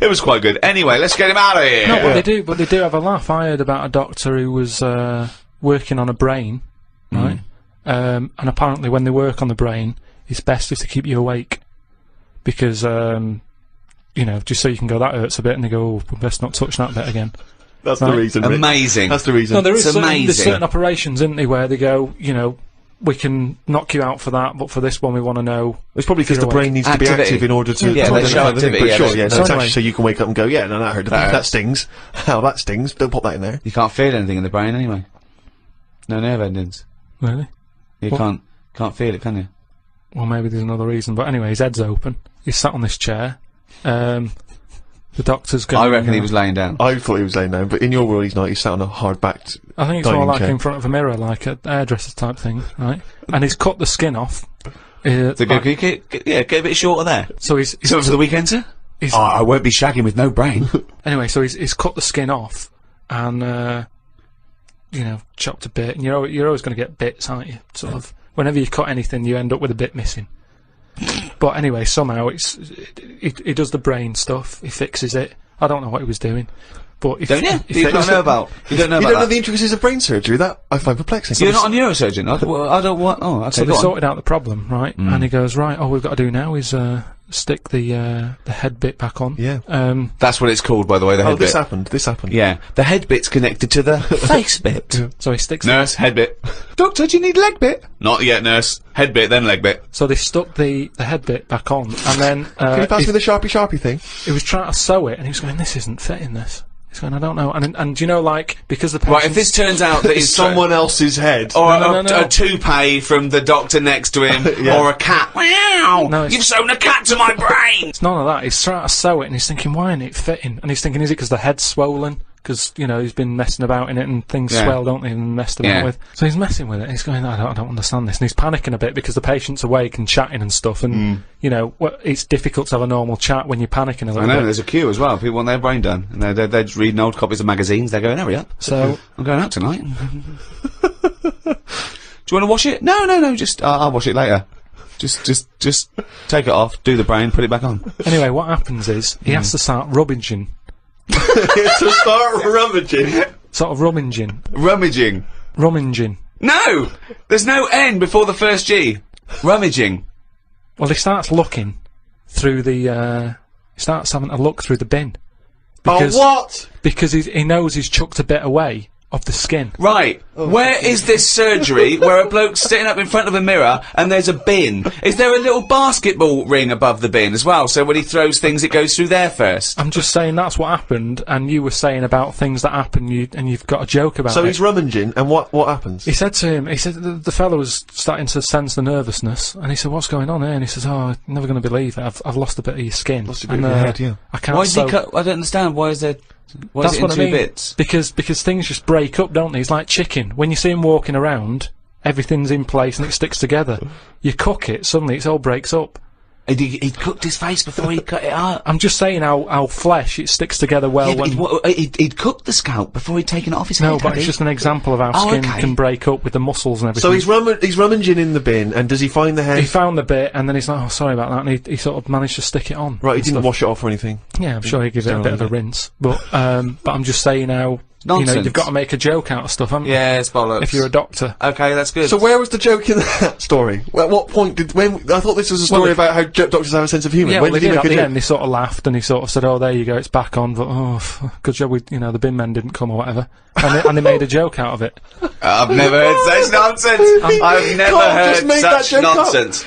It was quite good. Anyway, let's get him out of here. No, but they do have a laugh. I heard about a doctor who was working on a brain, right? And apparently when they work on the brain, it's best is to keep you awake. Because, you know, just so you can go, that hurts a bit, and they go, oh, best not touch that bit again. That's the reason, Rick. Amazing. That's the reason. No, there's amazing. certain operations, isn't there, where they go, you know, we can knock you out for that, but for this one we want to know... It's probably because the brain needs to be active in order to... Yeah, they show activity, but sure, So it's anyway. actually so you can wake up and go, yeah, no, that hurt. That stings. How that stings. Don't pop that in there. You can't feel anything in the brain anyway. No nerve endings. Really? You can't feel it, can you? Well, maybe there's another reason, but anyway, his head's open. He's sat on this chair. The doctor's going... I reckon he was laying down. I thought he was laying down, but in your world he's not. He's sat on a hard-backed I think it's more like chair. in front of a mirror, like a hairdresser type thing, right? And he's cut the skin off. So get a bit shorter there. So he's Something for the weekend, sir? I won't be shagging with no brain. Anyway, so he's cut the skin off and, you know, chopped a bit. And you're always going to get bits, aren't you? Sort of. Whenever you cut anything, you end up with a bit missing. But anyway, somehow he does the brain stuff. He fixes it. I don't know what he was doing. But Don't you? You don't know about the intricacies of brain surgery. That I find perplexing. You're not a neurosurgeon. I don't want... Oh, okay, so they sorted out the problem, right? And he goes, right, all we've got to do now is stick the head bit back on. Yeah. That's what it's called, by the way, the head bit. This happened. Yeah. The head bit's connected to the face bit. Yeah. So he sticks... Nurse, head bit. Doctor, do you need leg bit? Not yet, nurse. Head bit, then leg bit. So they stuck the head bit back on, and then... Can you pass me the Sharpie thing? He was trying to sew it, and he was going, this isn't fitting this. He's going, I don't know. And you know, like, because the patient... Right, if this turns out that It's someone else's head. Or No. a toupee from the doctor next to him, Yeah. or a cat. Wow! No, You've sewn a cat to my brain! It's none of that. He's trying to sew it, and he's thinking, why isn't it fitting? And he's thinking, is it because the head's swollen? Because, you know, he's been messing about in it, and things swell, don't they, and messed about with. So he's messing with it, and he's going, I don't understand this. And he's panicking a bit, because the patient's awake and chatting and stuff, and, you know, it's difficult to have a normal chat when you're panicking a little bit. I know, there's a queue as well. People want their brain done. And they're just reading old copies of magazines. They're going, hurry up. So... I'm going out tonight. Do you want to wash it? No, just... I'll wash it later. Just take it off, do the brain, put it back on. Anyway, what happens is, he has to start rummaging. To start rummaging. Sort of rummaging. Rummaging. No! There's no N before the first G. Rummaging. Well, he starts looking through the, he starts having a look through the bin. Because, what? Because he knows he's chucked a bit away of the skin. Right. Where is this surgery where a bloke's sitting up in front of a mirror and there's a bin? Is there a little basketball ring above the bin as well, so when he throws things it goes through there first? I'm just saying that's what happened, and you were saying about things that happen, and you've got a joke about it. So he's rummaging, and what happens? He said to him, the fellow was starting to sense the nervousness, and he said, what's going on here? And he says, oh, I'm never going to believe it, I've lost a bit of your skin. Lost a bit of your head, yeah. I can't Why did he cut? I don't understand. Why is there... Why That's is it what in I two mean. bits? Because things just break up, don't they? It's like chicken. When you see him walking around, everything's in place and it sticks together. You cook it, suddenly it all breaks up. He cooked his face before he cut it out. I'm just saying how flesh, it sticks together well when... He'd cooked the scalp before he'd taken it off his head. No, but it's just an example of how skin can break up with the muscles and everything. So he's rummaging in the bin, and does he find the head? He found the bit, and then he's like, oh, sorry about that, and he sort of managed to stick it on. Right, he didn't wash it off or anything? Yeah, I'm sure he gives it a bit of a rinse. But I'm just saying how... Nonsense. You know, you've got to make a joke out of stuff, haven't you? Yeah, it's bollocks. If you're a doctor. Okay, that's good. So where was the joke in that story? At what point I thought this was a story about how doctors have a sense of humour. Yeah, when well, did he make at a the joke? end, he sort of laughed, and he sort of said, oh, there you go, it's back on, but, good job the bin men didn't come or whatever. And they made a joke out of it. I've never heard such nonsense. I've never heard such nonsense.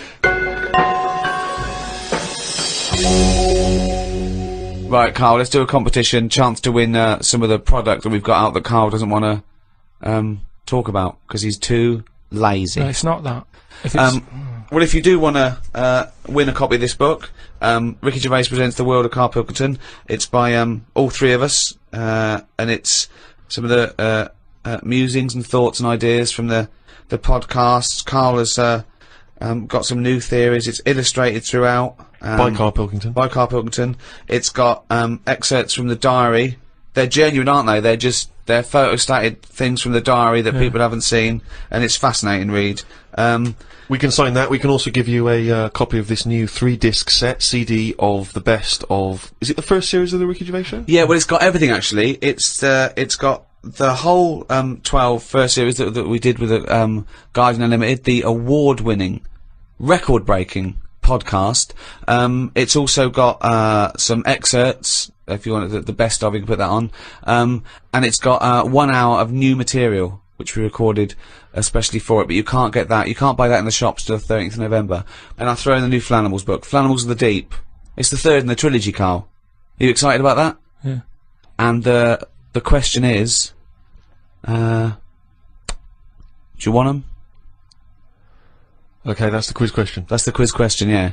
Right, Karl, let's do a competition. Chance to win some of the product that we've got out that Karl doesn't want to talk about because he's too lazy. No, it's not that. If it's, well, if you do want to win a copy of this book, Ricky Gervais presents The World of Karl Pilkington. It's by all three of us, and it's some of the musings and thoughts and ideas from the podcasts. Karl has got some new theories. It's illustrated throughout. By Karl Pilkington. It's got excerpts from the diary. They're genuine, aren't they? They're just They're photostated things from the diary that people haven't seen, and it's fascinating read. We can sign that. We can also give you a copy of this new 3-disc set CD of the best of. Is it the first series of the Ricky Gervais Show? Yeah, well, it's got everything actually. It's got the whole 12 first series that we did with the Guardian Unlimited, the award-winning, record-breaking podcast. It's also got some excerpts. If you want the best of, you can put that on. And it's got 1 hour of new material, which we recorded especially for it, but you can't get that. You can't buy that in the shops till the 13th of November. And I throw in the new Flanimals book, Flanimals of the Deep. It's the 3rd in the trilogy, Karl. Are you excited about that? Yeah. And the question is, do you want them? Okay, that's the quiz question. That's the quiz question, yeah.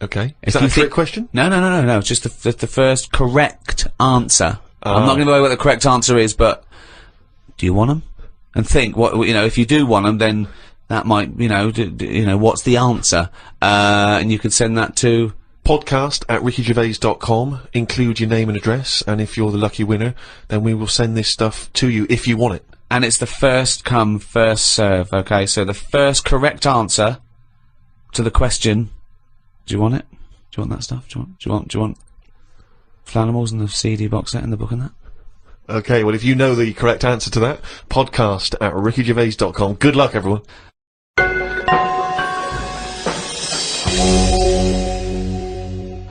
Okay. Is that a trick question? No. It's just the first correct answer. I'm not going to give away what the correct answer is, but do you want them? And think what if you do want them, then that might what's the answer? And you could send that to podcast@rickygervais.com. Include your name and address, and if you're the lucky winner, then we will send this stuff to you if you want it. And it's the first come, first serve. Okay, so the first correct answer to the question. Do you want it? Do you want that stuff? Do you want Flanimals and the CD box set and the book and that? Okay, well, if you know the correct answer to that, podcast@rickygervais.com. Good luck, everyone.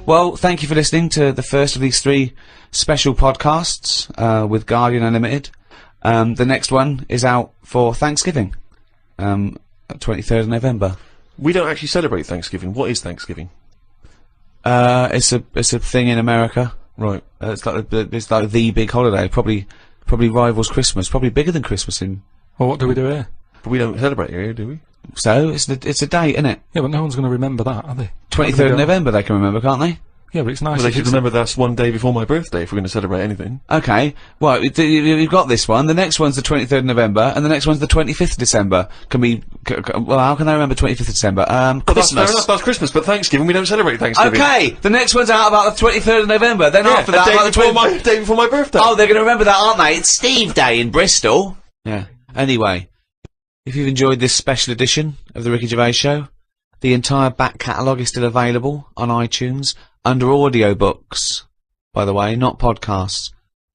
Well, thank you for listening to the first of these 3 special podcasts with Guardian Unlimited. The next one is out for Thanksgiving, 23rd of November. We don't actually celebrate Thanksgiving. What is Thanksgiving? It's a thing in America. Right. It's like the big holiday. Probably rivals Christmas. Probably bigger than Christmas in. Well, what do we do here? But we don't celebrate here, do we? So it's a date, isn't it? Yeah, but no one's going to remember that, are they? 23rd of November. They can remember, can't they? Yeah, but it's nice. Well, they should remember that's one day before my birthday if we're going to celebrate anything. Okay. Well, you've got this one. The next one's the 23rd of November, and the next one's the 25th of December. Well, how can I remember 25th of December? Well, Christmas. that's fair enough. That's Christmas, but Thanksgiving we don't celebrate Thanksgiving. Okay. The next one's out about the 23rd of November. Then after that, about the day before my birthday. Oh, they're going to remember that, aren't they? It's Steve Day in Bristol. Yeah. Anyway, if you've enjoyed this special edition of the Ricky Gervais Show, the entire back catalogue is still available on iTunes under audiobooks, by the way, not podcasts,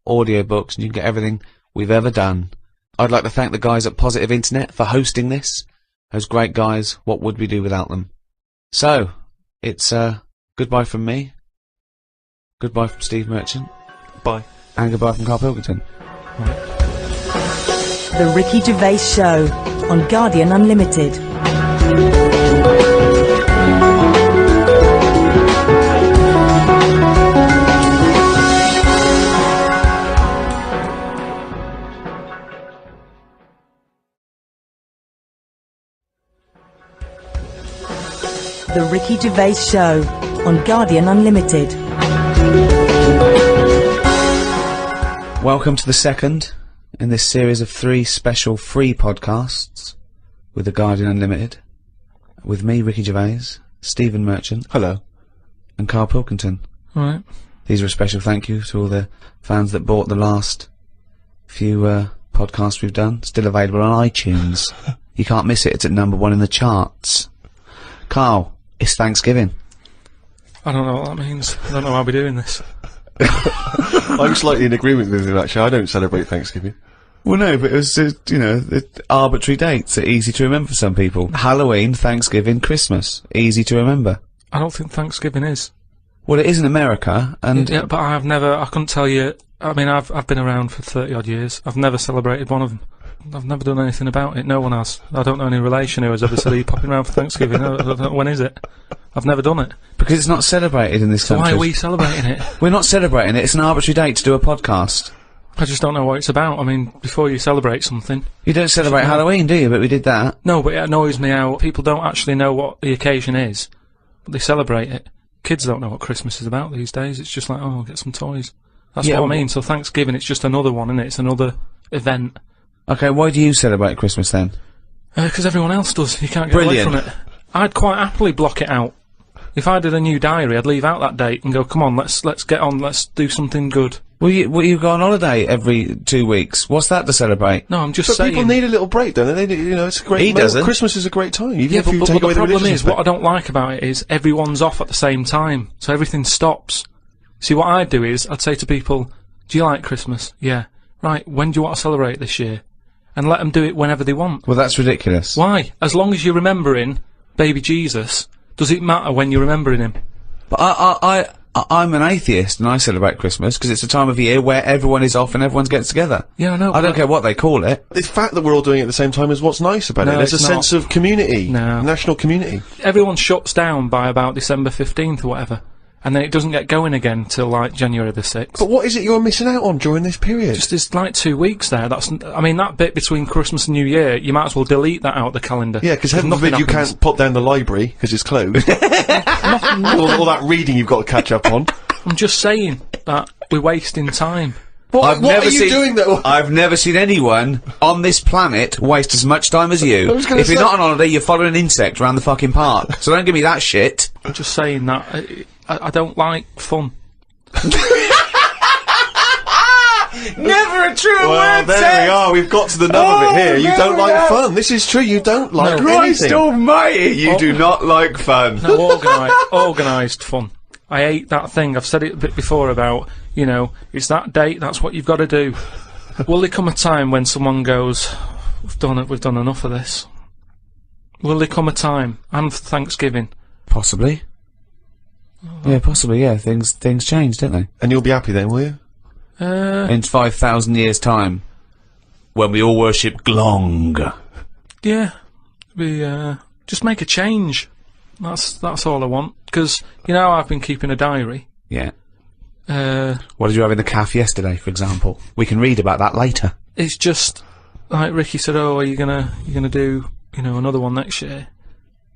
audiobooks, and you can get everything we've ever done. I'd like to thank the guys at Positive Internet for hosting this. Those great guys, what would we do without them? So, it's goodbye from me, goodbye from Steve Merchant, Bye. and goodbye from Karl Pilkington. The Ricky Gervais Show on Guardian Unlimited. The Ricky Gervais Show on Guardian Unlimited. Welcome to the second in this series of 3 special free podcasts with the Guardian Unlimited, with me, Ricky Gervais, Stephen Merchant, Hello, and Karl Pilkington. Alright. These are a special thank you to all the fans that bought the last few podcasts we've done. Still available on iTunes. You can't miss it. It's at #1 in the charts. Karl, it's Thanksgiving. I don't know what that means. I don't know why we're doing this. I'm slightly in agreement with you, actually. I don't celebrate Thanksgiving. Well, no, but it was, arbitrary dates are easy to remember for some people. Halloween, Thanksgiving, Christmas. Easy to remember. I don't think Thanksgiving is. Well, it is in America, and... Yeah, but I couldn't tell you, I mean, I've been around for 30 odd years. I've never celebrated one of them. I've never done anything about it. No one has. I don't know any relation who has ever said, are you popping around for Thanksgiving? I don't know, when is it? I've never done it. Because it's not celebrated in this country. Why are we celebrating it? We're not celebrating it. It's an arbitrary date to do a podcast. I just don't know what it's about. I mean, before you celebrate something... You don't celebrate Halloween, do you? But we did that. No, but it annoys me how people don't actually know what the occasion is, but they celebrate it. Kids don't know what Christmas is about these days. It's just like, oh, I'll get some toys. That's what I mean. So Thanksgiving, it's just another one, isn't it? It's another event. Okay, why do you celebrate Christmas then? Because everyone else does. You can't get away from it. I'd quite happily block it out. If I did a new diary, I'd leave out that date and go, come on, let's get on, let's do something good. Well, you go on holiday every 2 weeks. What's that to celebrate? No, I'm just But saying. people need a little break, don't they? It's a great. He doesn't. Christmas is a great time. Even Yeah, if you but take the away the problem religious is, what I aspect. don't like about it is everyone's off at the same time, so everything stops. See, what I'd do is, I'd say to people, do you like Christmas? Yeah. Right, when do you want to celebrate this year? And let them do it whenever they want. Well, that's ridiculous. Why? As long as you're remembering baby Jesus, does it matter when you're remembering him? But I'm an atheist and I celebrate Christmas because it's a time of year where everyone is off and everyone gets together. Yeah, I know. I don't care what they call it. The fact that we're all doing it at the same time is what's nice about it. No, There's a it's sense not. of community, No. national community. Everyone shuts down by about December 15th or whatever. And then it doesn't get going again till like January the 6th. But what is it you're missing out on during this period? Just there's like 2 weeks there. I mean, that bit between Christmas and New Year, you might as well delete that out of the calendar. Yeah, because heaven nothing forbid you happens. can't pop down the library because it's closed. all that reading you've got to catch up on. I'm just saying that we're wasting time. What are you doing though? I've never seen anyone on this planet waste as much time as you. was gonna If you're say- not on holiday, you're following an insect around the fucking park. So don't give me that shit. I'm just saying that I don't like fun. Never a true Well, there we are. We've got to the nub of it here. You don't like fun. This is true. You don't like anything. almighty, you do not like fun. No, organised fun. I hate that thing. I've said it a bit before about, it's that date, that's what you've got to do. Will there come a time when someone goes, we've done enough of this? Will there come a time, and for Thanksgiving? Possibly. Yeah, possibly, yeah. Things change, don't they? And you'll be happy then, will you? In 5,000 years' time, when we all worship Glong. Yeah. We, just make a change. That's all I want. Because, I've been keeping a diary. Yeah. What did you have in the cafe yesterday, for example? We can read about that later. It's just, like Ricky said, are you gonna do, another one next year?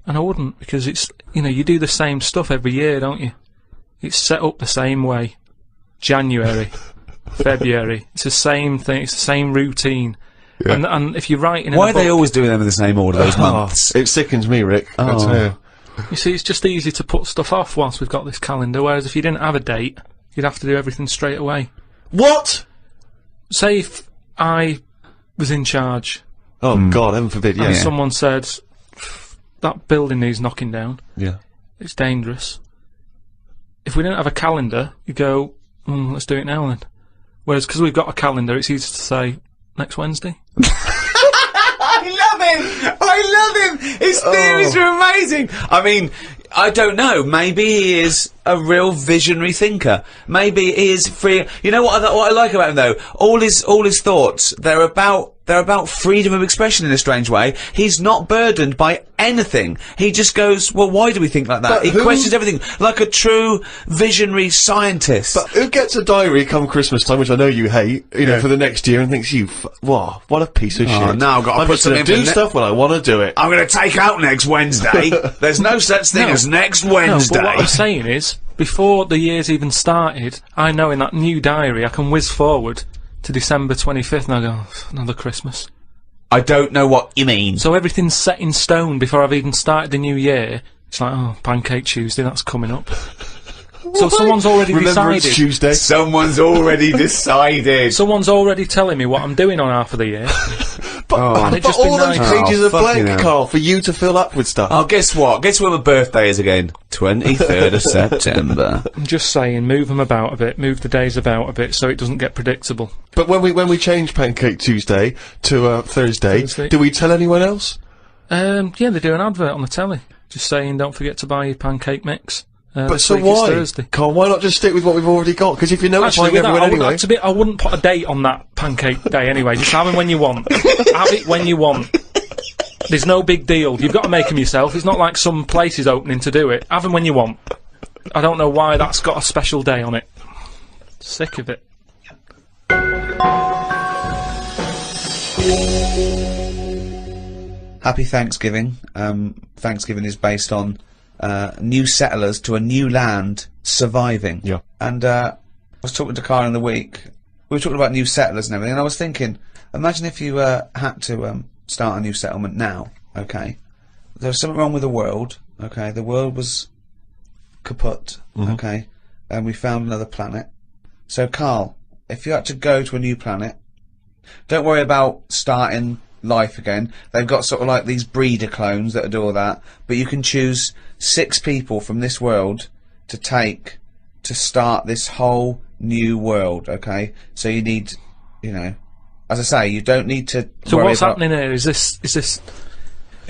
And I wouldn't, because it's, you do the same stuff every year, don't you? It's set up the same way. January, February, it's the same thing, it's the same routine. Yeah. And if you're writing in Why a are they book, always doing them in the same order, those months? It sickens me, Rick. I tell you. you see, it's just easy to put stuff off whilst we've got this calendar, whereas if you didn't have a date, you'd have to do everything straight away. What? Say if I was in charge, Oh, God, heaven forbid, and yeah. someone said, that building needs knocking down, Yeah. it's dangerous. If we didn't have a calendar, you go, let's do it now then. Whereas, because we've got a calendar, it's easy to say, next Wednesday. I love him! His theories are amazing! I mean, I don't know, maybe he is a real visionary thinker. Maybe he is free. You know what I like about him though? All his thoughts, they're about freedom of expression in a strange way. He's not burdened by anything. He just goes, well, why do we think like that? But He who- questions everything, like a true visionary scientist. But who gets a diary come Christmas time, which I know you hate, for the next year, and thinks, wow, what a piece of shit. now I've got to I'm put just gonna something do in stuff when I want to do it. I'm going to take out next Wednesday. There's no such thing No. as next No, Wednesday. but what I'm saying is, before the year's even started, I know in that new diary I can whiz forward to December 25th and I go, another Christmas. I don't know what you mean. So everything's set in stone before I've even started the new year. It's like, Pancake Tuesday, that's coming up. So someone's already Remember, it's decided. Tuesday. Someone's already decided. Someone's already telling me what I'm doing on half of the year. And it'd But just be all those nice. pages Oh, are fucking blank, hell. Carl, for you to fill up with stuff. Oh, guess what? Guess when my birthday is again? 23rd of September. I'm just saying, move them about a bit, move the days about a bit so it doesn't get predictable. But when we change Pancake Tuesday to Thursday, do we tell anyone else? Yeah, they do an advert on the telly, just saying don't forget to buy your pancake mix. But this so week it's why? Thursday. Carl, why not just stick with what we've already got? Because if you're notifying Actually, with that, everyone anyway... I wouldn't put a date on that pancake day anyway. Just have them when you want. Have it when you want. There's no big deal. You've got to make them yourself. It's not like some place is opening to do it. Have them when you want. I don't know why that's got a special day on it. Sick of it. Happy Thanksgiving. Thanksgiving is based on new settlers to a new land surviving. Yeah. And I was talking to Karl in the week. We were talking about new settlers and everything, and I was thinking, imagine if you had to start a new settlement now, okay? There's something wrong with the world, okay? The world was kaput, okay? And we found another planet. So, Karl, if you had to go to a new planet, don't worry about starting life again. They've got sort of like these breeder clones that do all that, but you can choose 6 people from this world to take to start this whole new world, okay? So you need, you know, as I say, you don't need to So worry what's about, happening here? Is this?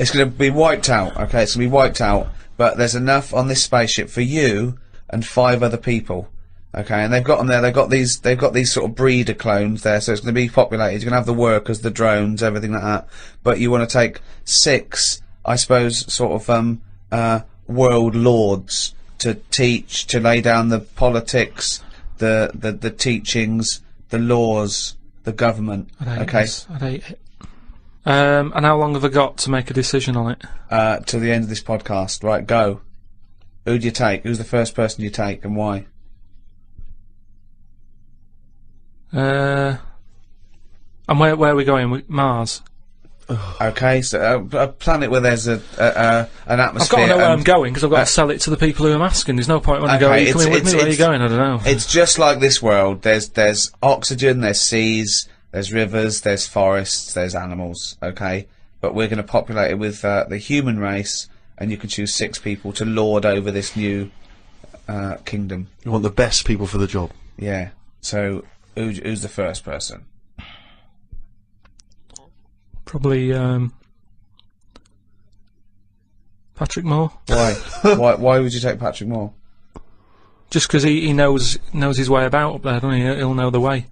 it's going to be wiped out, okay? It's going to be wiped out, but there's enough on this spaceship for you and 5 other people, okay? And they've got them there. They've got these sort of breeder clones there, so it's going to be populated. You're going to have the workers, the drones, everything like that. But you want to take 6, I suppose, sort of world lords to teach, to lay down the politics, the teachings, the laws, the government. I'd hate it. And how long have I got to make a decision on it? To the end of this podcast. Right, go. Who do you take? Who's the first person you take, and why? And where are we going? Mars. Okay, so a planet where there's an atmosphere. I've got to know where I'm going because I've got to sell it to the people who I'm asking. There's no point when I go, are you coming with me? Where are you going? I don't know. It's just like this world. There's oxygen, there's seas, there's rivers, there's forests, there's animals, okay? But we're going to populate it with the human race, and you can choose 6 people to lord over this new kingdom. You want the best people for the job. Yeah. So, who's the first person? Probably Patrick Moore. Why? Why would you take Patrick Moore? Just because he knows his way about up there, doesn't he? He'll know the way.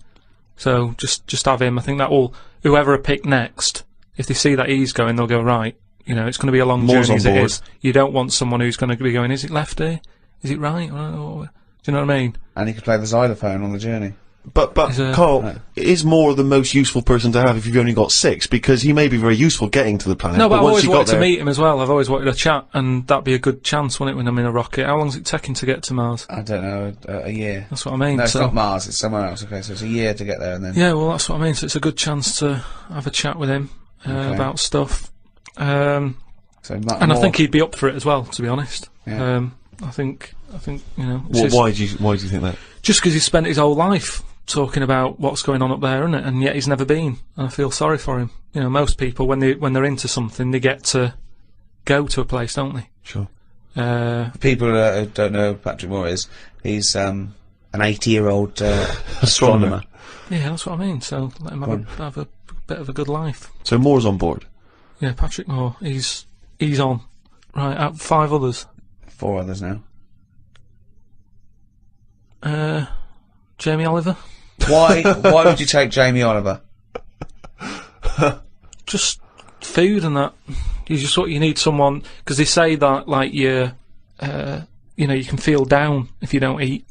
So just have him. I think that will, whoever I pick next, if they see that he's going, they'll go, right, you know, it's going to be a long Moore's journey as on it board. is. You don't want someone who's going to be going, is it lefty? Is it right? Do you know what I mean? And he could play the xylophone on the journey. But Karl is Moore the most useful person to have if you've only got 6, because he may be very useful getting to the planet. No, but I've once always you got wanted to there, meet him as well. I've always wanted a chat, and that'd be a good chance, wouldn't it, when I'm in a rocket? How long's it taking to get to Mars? I don't know, a year. That's what I mean. No, it's so, not Mars, it's somewhere else. Okay, so it's a year to get there, and then... yeah, well, that's what I mean. So it's a good chance to have a chat with him about stuff. So And I think he'd be up for it as well, to be honest. Yeah. I think you know. why do you think that? Just because he's spent his whole life talking about what's going on up there, isn't it? And yet he's never been. And I feel sorry for him. You know, most people when they're into something, they get to go to a place, don't they? Sure. People who don't know who Patrick Moore is, he's an 80-year-old astronomer. Yeah, that's what I mean. So let him have a bit of a good life. So Moore's on board. Yeah, Patrick Moore. He's on. Right, out 5 others. 4 others now. Jamie Oliver. Why would you take Jamie Oliver? Just food and that. You need someone, because they say that like you know, you can feel down if you don't eat.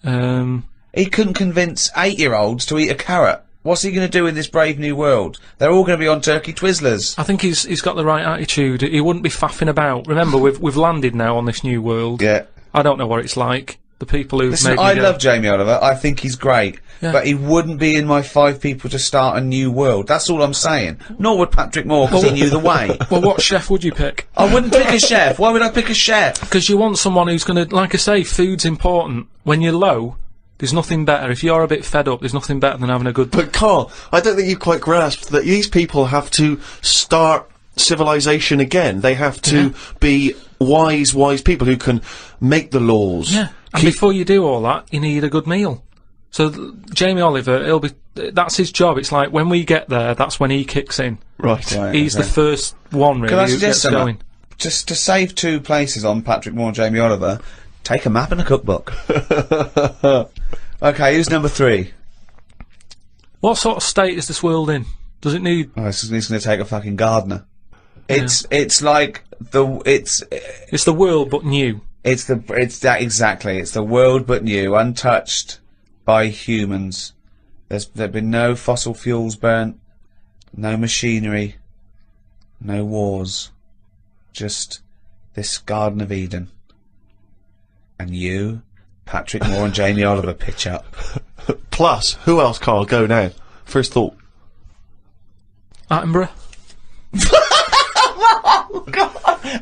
He couldn't convince 8-year-olds to eat a carrot. What's he going to do in this brave new world? They're all going to be on turkey Twizzlers. I think he's got the right attitude. He wouldn't be faffing about. Remember, we've landed now on this new world. Yeah. I don't know what it's like. The people who've Listen, maybe I love Jamie Oliver. I think he's great. Yeah. But he wouldn't be in my 5 people to start a new world. That's all I'm saying. Nor would Patrick Moore, because he knew the way. Well, what chef would you pick? I wouldn't pick a chef. Why would I pick a chef? Because you want someone who's going to, like I say, food's important. When you're low, there's nothing better. If you're a bit fed up, there's nothing better than having a good... But Karl, I don't think you've quite grasped that these people have to start civilization again. They have to be wise people who can make the laws. Yeah, and before you do all that, you need a good meal. So Jamie Oliver, that's his job. It's like when we get there, that's when he kicks in. Right. He's the first one, really, Can I who suggest gets something? going. Just to save 2 places on Patrick Moore and Jamie Oliver, take a map and a cookbook. Okay, who's number 3? What sort of state is this world in? Does it need... Oh, he's going to take a fucking gardener. It's like it's the world, but new. It's that exactly. It's the world, but new, untouched by humans. There've been no fossil fuels burnt, no machinery, no wars, just this Garden of Eden. And you, Patrick Moore and Jamie Oliver pitch up. Plus, who else, Karl? Go now. First thought. Attenborough.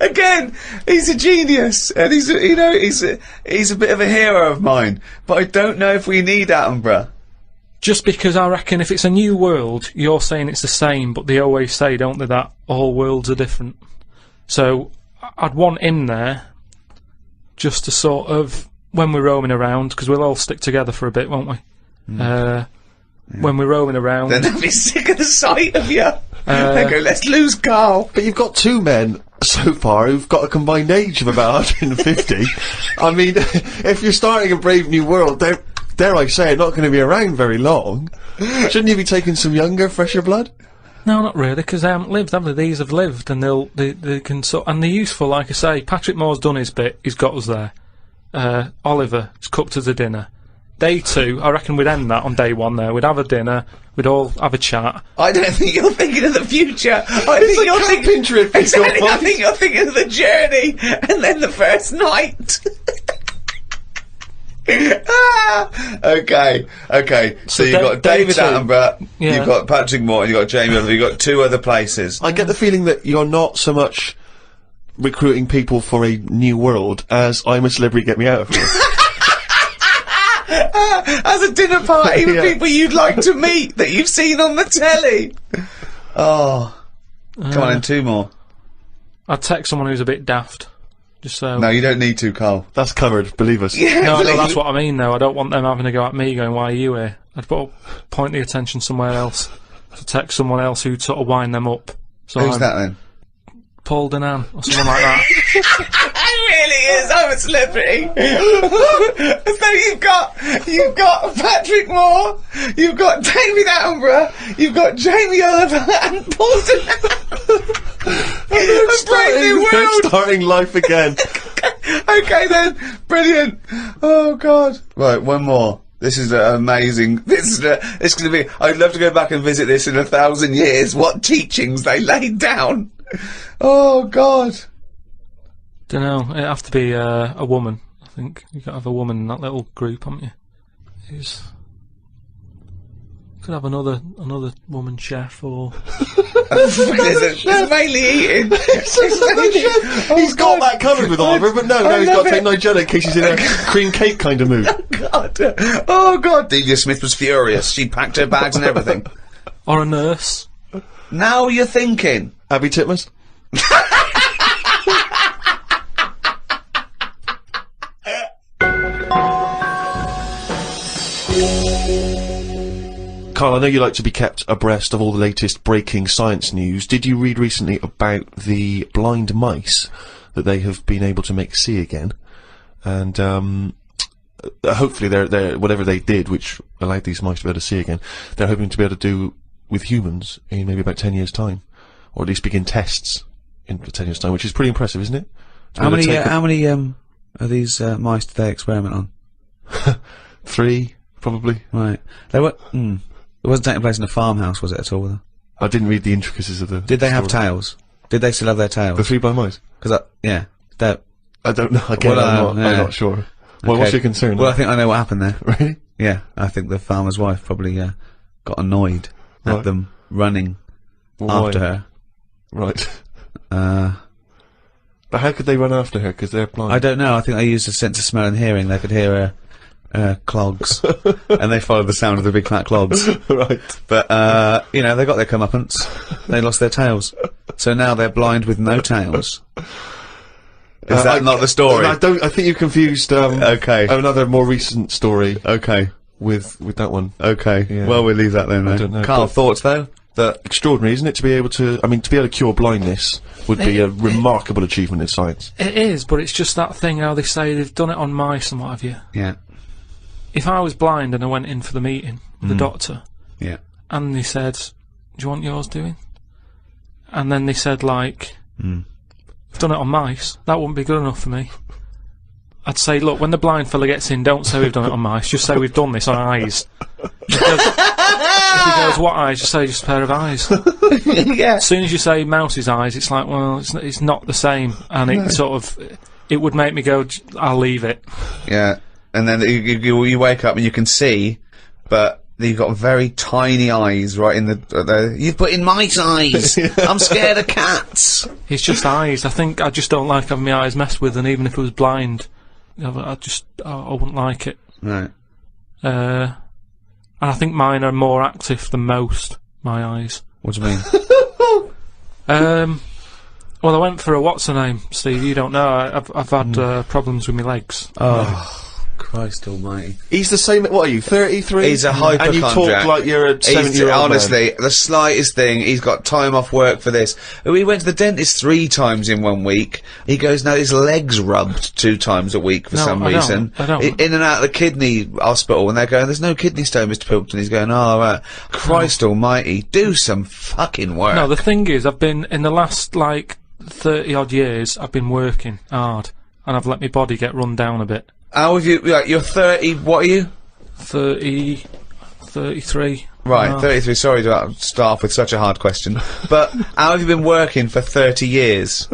Again, he's a genius, and he's a bit of a hero of mine. But I don't know if we need Attenborough. Just because I reckon if it's a new world, you're saying it's the same, but they always say, don't they, that all worlds are different. So I'd want him there just to sort of, when we're roaming around, because we'll all stick together for a bit, won't we? When we're roaming around. Then they'll be sick of the sight of you. They go, let's lose Karl. But you've got two men so far who've got a combined age of about 150. I mean, if you're starting a brave new world, they're, dare I say, not going to be around very long. Shouldn't you be taking some younger, fresher blood? No, not really, because they haven't lived, have they? These have lived, and they can and they're useful, like I say. Patrick Moore's done his bit, he's got us there. Oliver has cooked us a dinner. Day 2, I reckon we'd end that on day 1 there. We'd have a dinner, we'd all have a chat. I don't think you're thinking of the future. I It's think a you're camping thinking trip. Exactly, I think you're thinking of the journey and then the first night. Okay. So you've got day David 2. Attenborough, Yeah. you've got Patrick Moore, and you've got Jamie Oliver, you've got 2 other places. I get the feeling that you're not so much recruiting people for a new world as I'm a celebrity, get me out of here. As a dinner party with Yeah. people you'd like to meet that you've seen on the telly. Oh. Come on, in 2 more. I'd text someone who's a bit daft. Just so. No, you don't need to, Karl. That's covered, believe us. No, that's what I mean, though. I don't want them having a go at me going, why are you here? I'd point the attention somewhere else. To text someone else who'd sort of wind them up. So Who's that then? Paul Denan, or someone like that. It really is. I'm a celebrity. So you've got Patrick Moore, you've got David Attenborough, you've got Jamie Oliver and Paul Denan. A brave new They're world. starting life again. Okay then, brilliant. Oh God. Right, one more. This is amazing. This is going to be. I'd love to go back and visit this in 1,000 years. What teachings they laid down. Oh God. Don't know. It'd have to be a woman. I think you got to have a woman in that little group, haven't you? Who's could have another woman chef or. It's mainly eating. He's got that covered with Oliver, but no, he's got to take Nigella in case he's in a cream cake kind of mood. God. Oh God. Delia Smith was furious. She packed her bags and everything. Or a nurse. Now you're thinking. Abby Titmus? Karl, I know you like to be kept abreast of all the latest breaking science news. Did you read recently about the blind mice that they have been able to make see again? And hopefully they're whatever they did, which allowed these mice to be able to see again, they're hoping to be able to do with humans in maybe about 10 years' time, or at least begin tests in 10 years' time, which is pretty impressive, isn't it? How many of these mice did they experiment on? 3, probably. Right. They were. It wasn't taking place in a farmhouse, was it at all? I didn't read the intricacies of the. Did they have story. tails? Did they still have their tails? The 3 blind mice? Because yeah, they're. I don't know. Again, Well, I'm yeah. not sure. Well, what's your concern? Well, I think I know what happened there. Really? Yeah, I think the farmer's wife probably got annoyed at Right. them running Well, after why? her. Right. Uh, But how could they run after her? Because they're blind. I don't know. I think they used a sense of smell and hearing. They could hear her clogs, and they followed the sound of the big fat clogs. Right. But you know, they got their comeuppance. They lost their tails, so now they're blind with no tails. Is that not the story? I think you confused. Okay. Another more recent story Okay. with that one. Okay. Yeah. Well, we'll leave that then. I don't know, Karl, but- thoughts though? That Extraordinary, isn't it? To be able to, I mean, to be able to cure blindness would be a remarkable achievement in science. It is, but it's just that thing how they say they've done it on mice and what have you. yeah, If I was blind and I went in for the meeting with the doctor, yeah. and they said, "Do you want yours doing?" And then they said, like, "We've done it on mice." That wouldn't be good enough for me. I'd say, look, when the blind fella gets in, don't say we've done it on mice. Just say we've done this on eyes. Because if he goes, "What eyes?" Just say just a pair of eyes. Yeah. As soon as you say mouse's eyes, it's like, well, it's not the same, and it sort of, it would make me go, "I'll leave it." Yeah. And then you wake up and you can see, but you've got very tiny eyes right in the you've put in mice eyes. I'm scared of cats. It's just eyes. I think I just don't like having my eyes messed with, and even if I was blind, I wouldn't like it. Right. And I think mine are more active than most, my eyes. What do you mean? Well, I went for a what's-her-name, Steve, you don't know. I've had problems with my legs. Oh, Christ almighty. He's the same, what are you, 33? He's a hypochondriac. And you talk like you're a 70-year-old honestly, the slightest thing, he's got time off work for this. We went to the dentist 3 times in 1 week. He goes, now his leg's rubbed 2 times a week for some reason. I don't. In and out of the kidney hospital, and they're going, there's no kidney stone, Mr. Pilkington. He's going, oh, right. Christ almighty, do some fucking work. No, the thing is, I've been, in the last, like, 30-odd years, I've been working hard, and I've let my body get run down a bit. How have you, like, you're 30, what are you? 33. Right, 33, sorry to start off with such a hard question. But, how have you been working for 30 years?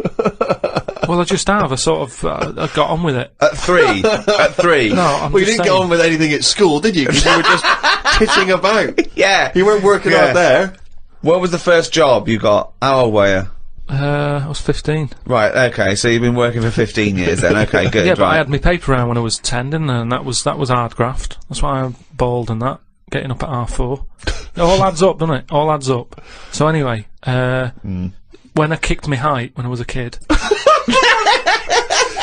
Well, I just have, I sort of, I got on with it. At 3? At 3? No, I'm Well, you just didn't saying. get on with anything at school, did you? Because you were just kitting about. Yeah. You weren't working out there. What was the first job you got? How old were you? I was 15. Right, okay, so you've been working for 15 years then, okay, good, Yeah, but I right. had my paper round when I was 10, didn't I? And that was hard graft. That's why I'm bald and that. Getting up at 4:30. It all adds up, doesn't it? All adds up. So anyway, when I kicked my height when I was a kid.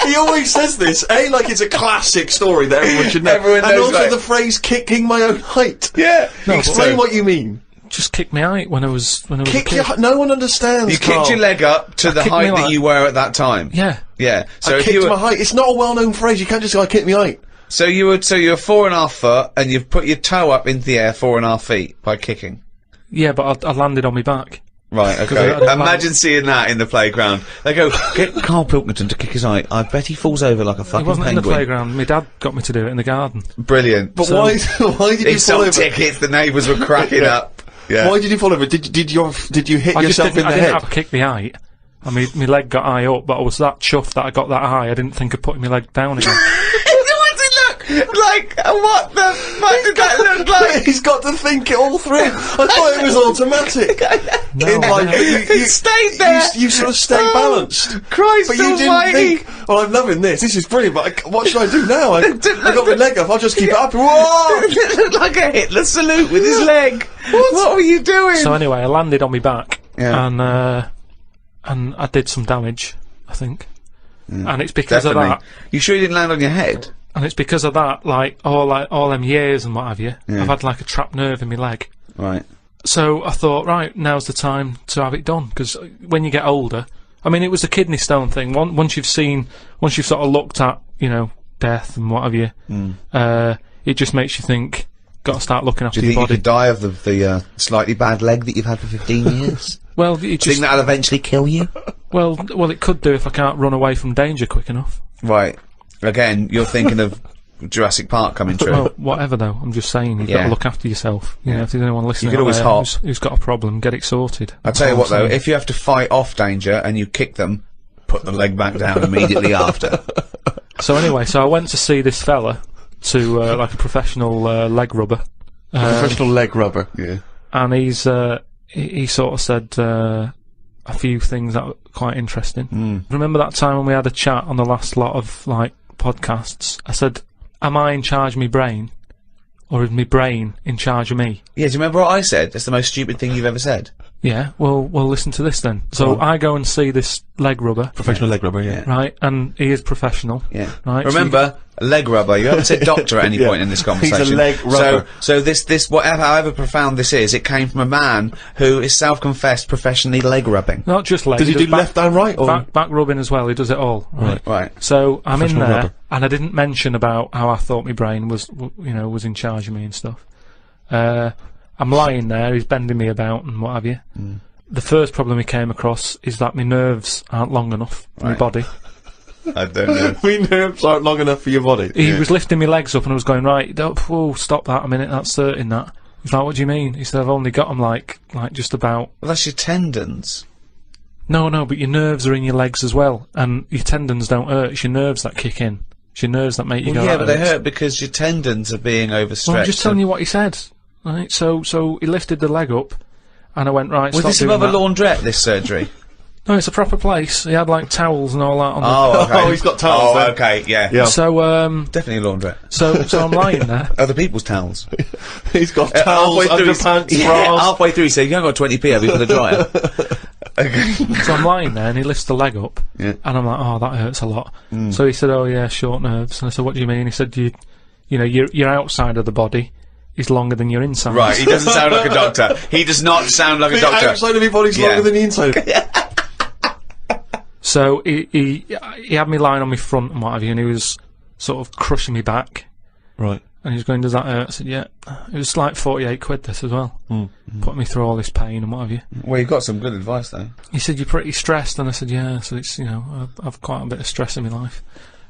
He always says this, like it's a classic story that everyone should know. Everyone and knows also that. the phrase kicking my own height. Yeah. No, Explain what you mean. Just kicked my height when I was a Kick kid. your no one understands, You Karl. kicked your leg up to the kicked height my that leg. you were at that time. Yeah. Yeah. So I if kicked you were, my height. It's not a well-known phrase. You can't just go, I kicked my height. so you're 4.5 foot and you've put your toe up into the air 4.5 feet by kicking. Yeah, but I landed on my back. Right, I okay. didn't Imagine seeing that in the playground. They go, get Karl Pilkington to kick his height. I bet he falls over like a It fucking wasn't in the penguin. playground. My dad got me to do it in the garden. Brilliant. But So- why did you He fall sold over? tickets, the neighbours were cracking Yeah. up. Yeah. Why did you fall over? Did you hit I just yourself in didn't, the I didn't head? have to kick my height. I mean, my leg got high up, but I was that chuffed that I got that high, I didn't think of putting my leg down again. What did it look like? What the fuck did that look like? He's got to think it all through. I thought it was automatic. No, In life, no. but It stayed there. You sort of stay Oh, balanced. Christ But you didn't almighty. think, well, I'm loving this. This is brilliant, but what should I do now? I got my leg up. I'll just keep it up. Whoa! It looked like a Hitler salute with his leg. What were you doing? So anyway, I landed on my back, Yeah. and I did some damage, I think. And it's because Definitely. of that. You sure you didn't land on your head? And it's because of that, like all them years and what have you. Yeah. I've had like a trapped nerve in my leg. Right. So I thought, right, now's the time to have it done, because when you get older, I mean, it was the kidney stone thing. Once you've sort of looked at, death and what have you, it just makes you think, got to start looking after Do you your think you body. could die of the slightly bad leg that you've had for 15 years? Well, it Do you just think that'll eventually kill you? well, it could do if I can't run away from danger quick enough. Right. Again, you're thinking of Jurassic Park coming true. Well, whatever though. I'm just saying, you've got Yeah. to look after yourself. If there's anyone listening, You could out always there hop. who's got a problem, get it sorted. I tell you what That's all though, I'm saying. if you have to fight off danger and you kick them, put the leg back down immediately after. So anyway, I went to see this fella to like a professional leg rubber. Professional leg rubber. Yeah. And he sort of said a few things that were quite interesting. Remember that time when we had a chat on the last lot of like podcasts? I said, am I in charge of my brain, or is my brain in charge of me? Yeah, do you remember what I said? It's the most stupid thing you've ever said. Yeah, well listen to this then. So I go and see this leg rubber, Professional leg rubber, yeah. right, and he is professional. Yeah. Right, so Remember, leg rubber. You haven't said doctor at any Yeah. point in this conversation. He's a leg rubber. So this whatever, however profound this is, it came from a man who is self-confessed professionally leg rubbing. not just leg. Does he do left and right? Or? back rubbing as well? He does it all. Right. Right. So I'm in Professional there, rubber. and I didn't mention about how I thought my brain was in charge of me and stuff. I'm lying there. He's bending me about and what have you. The first problem he came across is that my nerves aren't long enough for my Right. body. I don't know. My nerves aren't long enough for your body. He was lifting my legs up, and I was going, right, whoa, stop that a minute. That's certain that. He's like, what do you mean? He said, I've only got them like just about. Well, that's your tendons. No, but your nerves are in your legs as well, and your tendons don't hurt. It's your nerves that kick in. It's your nerves that make you Well, go. yeah, "That but they hurts." hurt because your tendons are being overstretched. Well, I'm just telling you what he said. Right, so he lifted the leg up, and I went, right, Was stop this doing above a that. laundrette, this surgery? No, it's a proper place. He had like towels and all that on Oh, okay. Oh, he's got towels Oh, then. okay, yeah. Yeah. So, Definitely a laundrette. so I'm lying there. Other people's towels. He's got towels, underpants, yeah, bras. halfway through he said, you haven't got 20p, have you, for the dryer? Okay. So I'm lying there, and he lifts the leg up, Yeah. and I'm like, oh, that hurts a lot. So he said, oh yeah, short nerves. And I said, what do you mean? He said, you know, your outside of the body is longer than your inside. Right, he doesn't sound like a doctor. He does not sound like a The doctor. outside of your body's Yeah. longer than the inside. So he had me lying on my front and what have you, and he was sort of crushing me back. Right. And he was going, does that hurt? I said, yeah. It was like 48 quid this as well. Putting me through all this pain and what have you. Well, you've got some good advice, though. He said, you're pretty stressed. And I said, yeah. So it's, you know, I've quite a bit of stress in my life.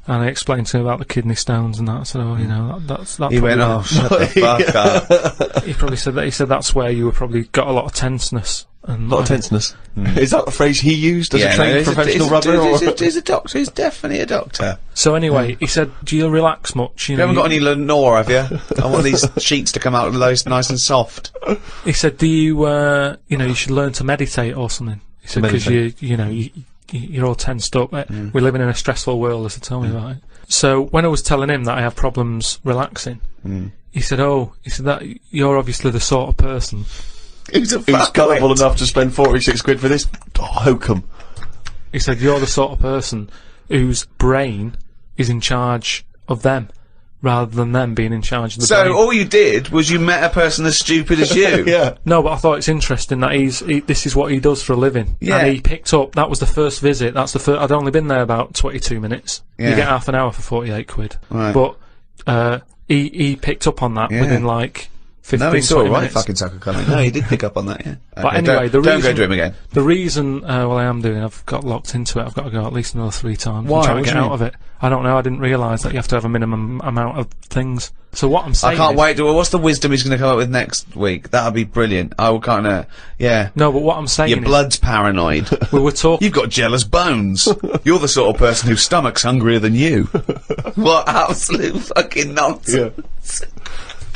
And I explained to him about the kidney stones and that. I said, oh, you know, that's that. He went, oh, shut the fuck up. He probably said that. He said that's where you were probably got a lot of tenseness. And A lot of tenseness. Is that the phrase he used as a trained professional rubber? He's a doctor. He's definitely a doctor. So anyway, he said, do you relax much? You haven't got any Lenore, have you? I want these sheets to come out nice and soft. He said, do you, you know, you should learn to meditate or something. He said, because you know, you're all tensed up. We're living in a stressful world, as he told me about it. So when I was telling him that I have problems relaxing, he said, that you're obviously the sort of person Who's gullible enough to spend 46 quid for this hokum. He said, you're the sort of person whose brain is in charge of them, rather than them being in charge of the brain. So all you did was you met a person as stupid as you. Yeah. No, but I thought it's interesting that this is what he does for a living. Yeah. And he picked up, that was the first visit, that's the first, I'd only been there about 22 minutes. Yeah. You get half an hour for 48 quid. Right. But, he picked up on that Yeah. within like 15, No, he saw 20 a right minutes. fucking sucker coming. No, he did pick up on that, yeah. But anyway, don't the reason, go to him again. The reason, well, I am doing, I've got locked into it. I've got to go at least another 3 times. Why? And try to What get do you out of it. I don't know. I didn't realise that you have to have a minimum amount of things. So what I'm saying I can't is, wait. What's the wisdom he's going to come up with next week? That'll be brilliant. I will kind of, yeah. No, but what I'm saying Your blood's paranoid. is, we were talking. You've got jealous bones. You're the sort of person whose stomach's hungrier than you. What absolute fucking nonsense.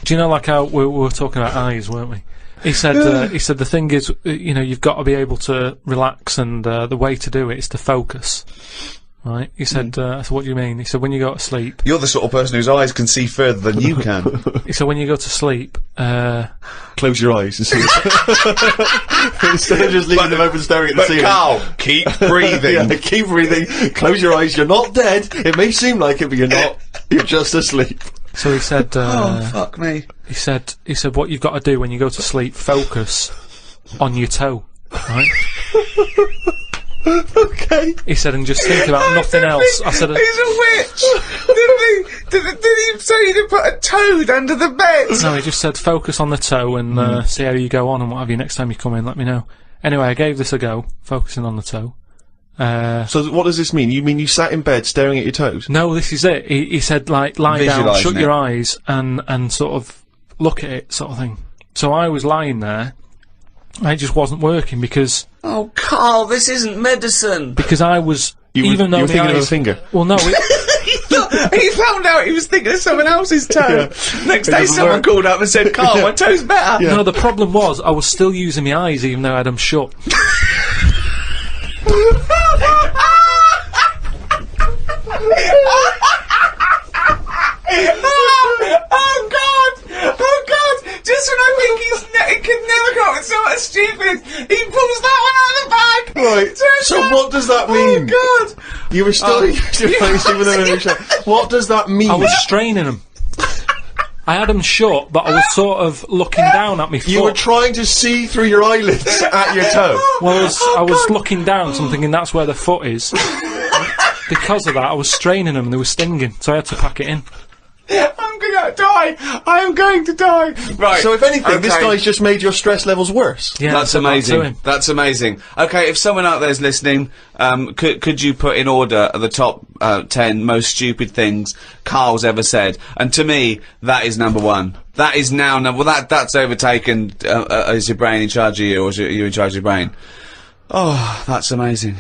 Do you know, like how we were talking about eyes, weren't we? He said the thing is, you know, you've got to be able to relax, and the way to do it is to focus. Right? He said, so what do you mean? He said, when you go to sleep. You're the sort of person whose eyes can see further than you can. He said, when you go to sleep, Close your eyes and see. Instead of just leaving them open staring at the But ceiling. Karl, keep breathing. Yeah, keep breathing. Close your eyes. You're not dead. It may seem like it, but you're not. You're just asleep. so he said, Oh, fuck me. he said, what you've got to do when you go to sleep, focus on your toe. Right? Okay. He said, and just think about nothing else. I said, He's a witch. Did he say to put a toad under the bed? no, he just said, focus on the toe and see how you go on and what have you. Next time you come in, let me know. Anyway, I gave this a go, focusing on the toe. So what does this mean? You mean you sat in bed staring at your toes? No, this is it. He said, like, lie down, Visualising shut it. your eyes, and sort of look at it, sort of thing. So I was lying there, and it just wasn't working because Oh, Karl, this isn't medicine. I was, You even were though the thinking of a eyes, finger. well, no, it, He found out he was thinking of someone else's toe. Next It day, doesn't someone work. called up and said, Karl, my toe's better. no, the problem was I was still using my eyes even though I had them shut. Oh God! Just when I think he can never come up with something stupid, he pulls that one out of the bag. Right. So what does that mean? Oh God! You were still What does that mean? I was straining them. I had them shut, but I was sort of looking down at my foot. You were trying to see through your eyelids at your toe. Well, I was looking down, so I'm thinking that's where the foot is. Because of that, I was straining them and they were stinging, so I had to pack it in. I'm gonna die! I am going to die! Right. So if anything, this okay. guy's just made your stress levels worse. Yeah, That's I said that to amazing. him. That's amazing. Okay, if someone out there's listening, could you put in order the top 10 most stupid things Karl's ever said? And to me, that is number 1. That is now number. Well, that's overtaken. Is your brain in charge of you, or is you in charge of your brain? Oh, that's amazing.